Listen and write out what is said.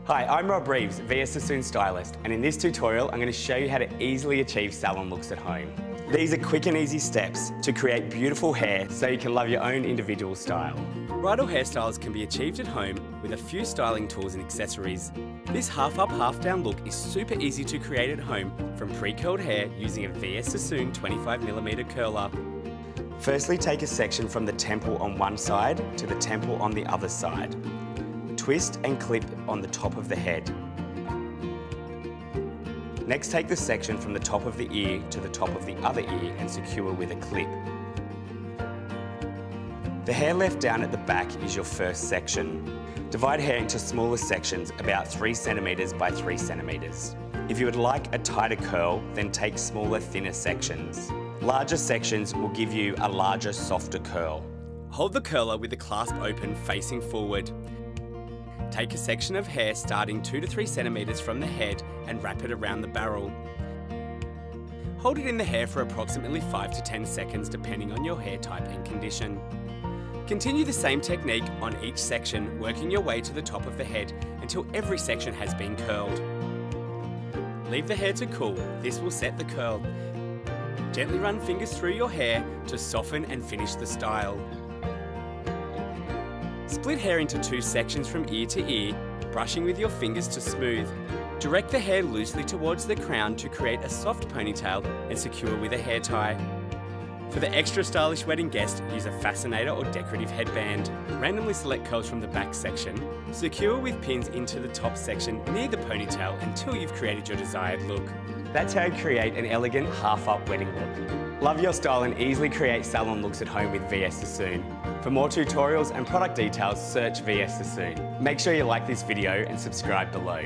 Hi, I'm Rob Reeves, VS Sassoon Stylist, and in this tutorial I'm going to show you how to easily achieve salon looks at home. These are quick and easy steps to create beautiful hair so you can love your own individual style. Bridal hairstyles can be achieved at home with a few styling tools and accessories. This half up, half down look is super easy to create at home from pre-curled hair using a VS Sassoon 25mm curler. Firstly, take a section from the temple on one side to the temple on the other side. Twist and clip on the top of the head. Next, take the section from the top of the ear to the top of the other ear and secure with a clip. The hair left down at the back is your first section. Divide hair into smaller sections about 3 centimetres by 3 centimetres. If you would like a tighter curl, then take smaller, thinner sections. Larger sections will give you a larger, softer curl. Hold the curler with the clasp open facing forward. Take a section of hair starting 2 to 3 centimetres from the head and wrap it around the barrel. Hold it in the hair for approximately 5 to 10 seconds depending on your hair type and condition. Continue the same technique on each section, working your way to the top of the head until every section has been curled. Leave the hair to cool, this will set the curl. Gently run fingers through your hair to soften and finish the style. Split hair into 2 sections from ear to ear, brushing with your fingers to smooth. Direct the hair loosely towards the crown to create a soft ponytail and secure with a hair tie. For the extra stylish wedding guest, use a fascinator or decorative headband. Randomly select curls from the back section. Secure with pins into the top section near the ponytail until you've created your desired look. That's how you create an elegant half-up wedding look. Love your style and easily create salon looks at home with VS Sassoon. For more tutorials and product details, search VS Sassoon. Make sure you like this video and subscribe below.